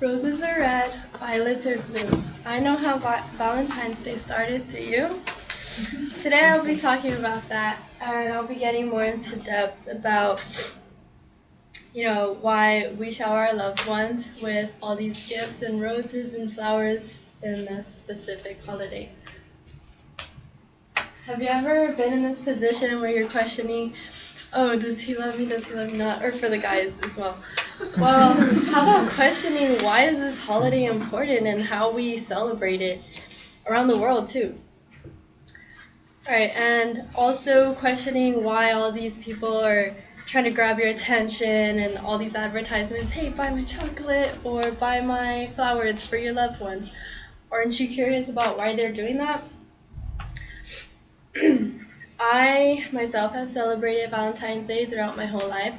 Roses are red, violets are blue. I know how Valentine's Day started, do you? Today I'll be talking about that, and I'll be getting more into depth about, why we shower our loved ones with all these gifts and roses and flowers in this specific holiday. Have you ever been in this position where you're questioning, oh, does he love me not? Or for the guys as well. Well, how about questioning why is this holiday important and how we celebrate it around the world too? Alright, and also questioning why all these people are trying to grab your attention and all these advertisements, hey, buy my chocolate or buy my flowers for your loved ones. Aren't you curious about why they're doing that? I myself have celebrated Valentine's Day throughout my whole life.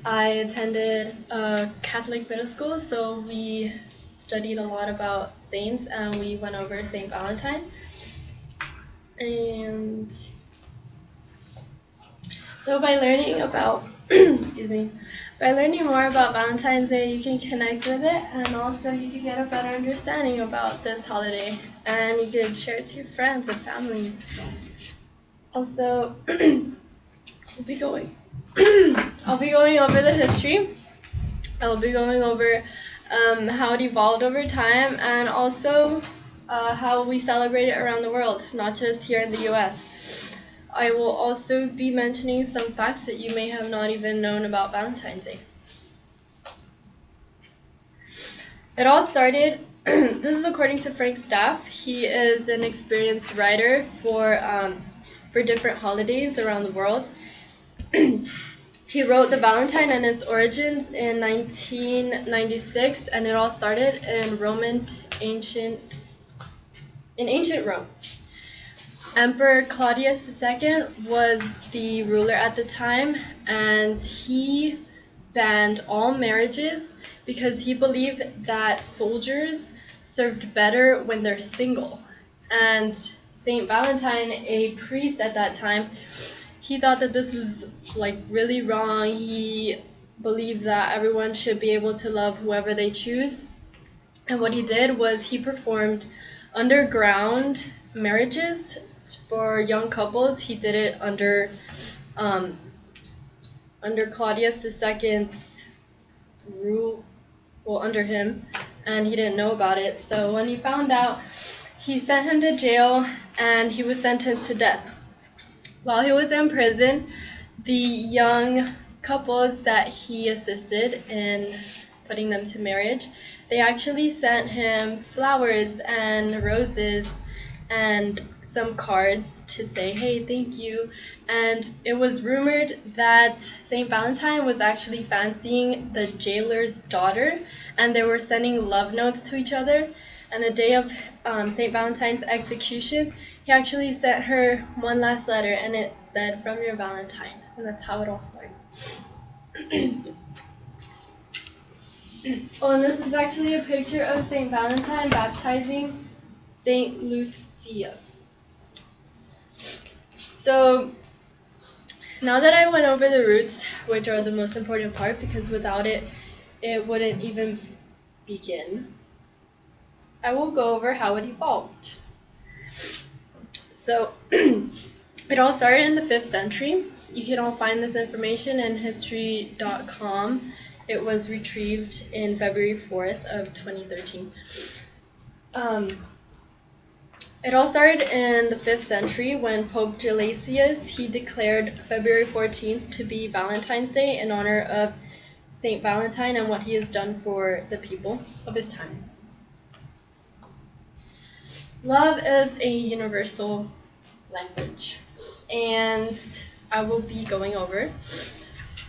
I attended a Catholic middle school, so we studied a lot about saints, and we went over Saint Valentine. And so by learning about, by learning more about Valentine's Day, you can connect with it, and also you can get a better understanding about this holiday, and you can share it to your friends and family. Also, I'll be going over the history. I'll be going over how it evolved over time, and also how we celebrate it around the world, not just here in the U.S. I will also be mentioning some facts that you may have not even known about Valentine's Day. It all started, this is according to Frank Staff. He is an experienced writer for different holidays around the world. He wrote The Valentine and its Origins in 1996, and it all started in ancient Rome. Emperor Claudius II was the ruler at the time, and he banned all marriages because he believed that soldiers served better when they're single. And Saint Valentine, a priest at that time, he thought that this was really wrong. He believed that everyone should be able to love whoever they choose. And what he did was he performed underground marriages for young couples. He did it under Claudius II's rule, under him, and he didn't know about it. So when he found out, he sent him to jail, and he was sentenced to death. While he was in prison, the young couples that he assisted in putting them to marriage, they actually sent him flowers and roses and some cards to say, hey, thank you. And it was rumored that St. Valentine was actually fancying the jailer's daughter, and they were sending love notes to each other. And the day of St. Valentine's execution, he actually sent her one last letter, and it said, from your Valentine. And that's how it all started. Oh, and this is actually a picture of St. Valentine baptizing St. Lucia. So now that I went over the roots, which are the most important part, because without it, it wouldn't even begin, I will go over how it evolved. So it all started in the 5th century. You can all find this information in history.com. It was retrieved in February 4th of 2013. It all started in the 5th century when Pope Gelasius, he declared February 14th to be Valentine's Day in honor of Saint Valentine and what he has done for the people of his time. Love is a universal language, and I will be going over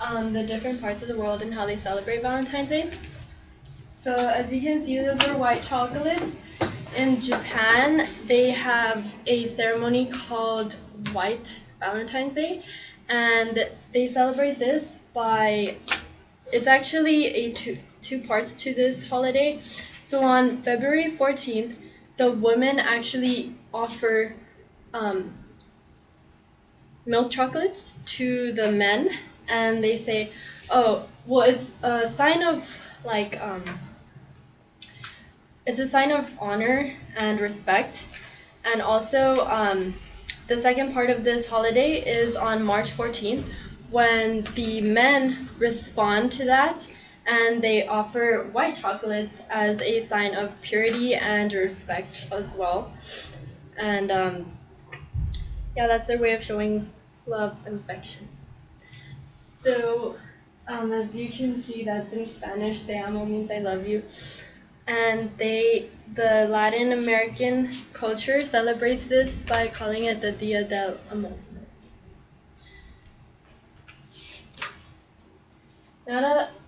the different parts of the world and how they celebrate Valentine's Day. So as you can see, those are white chocolates. In Japan, they have a ceremony called White Valentine's Day, and they celebrate this by, it's actually a two parts to this holiday. So on February 14th, the women actually offer milk chocolates to the men, and they say, oh, well, it's a sign of it's a sign of honor and respect. And also, the second part of this holiday is on March 14th, when the men respond to that and they offer white chocolates as a sign of purity and respect as well. And yeah, that's their way of showing love and affection. So, as you can see, that's in Spanish. Te amo means I love you. And the Latin American culture celebrates this by calling it the Dia del Amor.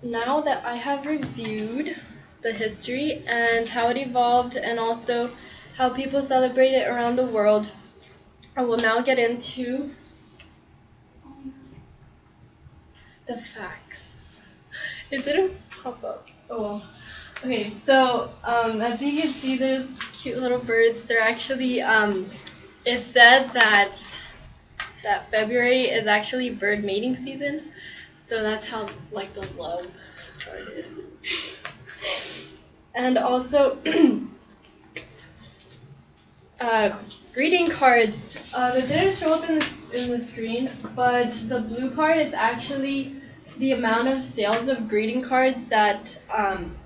Now that I have reviewed the history and how it evolved and also how people celebrate it around the world, I will now get into the facts. It didn't pop up. Oh well. Okay, so as you can see, there's cute little birds. They're actually, it's said that February is actually bird mating season, so that's how like the love started. And also, greeting cards. It didn't show up in the screen, but the blue part is actually the amount of sales of greeting cards that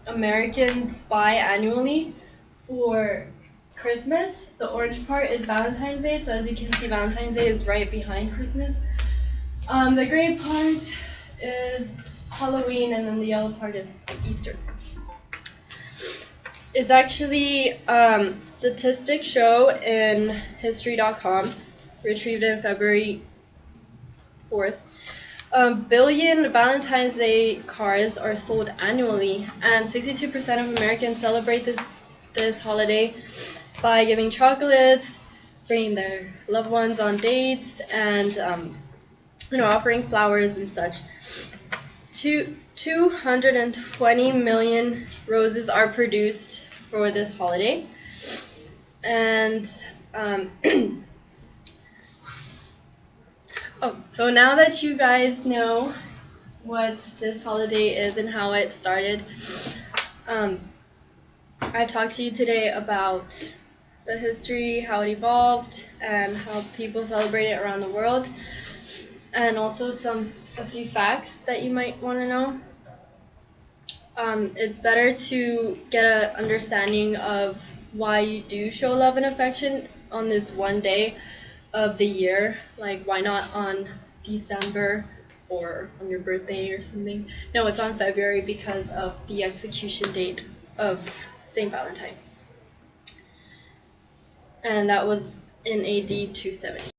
Americans buy annually for Christmas. The orange part is Valentine's Day, so as you can see, Valentine's Day is right behind Christmas. The gray part is Halloween, and then the yellow part is Easter. It's actually statistics show in history.com, retrieved in February 4th. Billion Valentine's Day cards are sold annually, and 62% of Americans celebrate this holiday by giving chocolates, bringing their loved ones on dates, and offering flowers and such. 220 million roses are produced for this holiday, and so now that you guys know what this holiday is and how it started, I talked to you today about the history, how it evolved, and how people celebrate it around the world, and also a few facts that you might want to know. It's better to get an understanding of why you do show love and affection on this one day of the year. Like, why not on December or on your birthday or something? No, it's on February because of the execution date of St. Valentine. And that was in AD 270.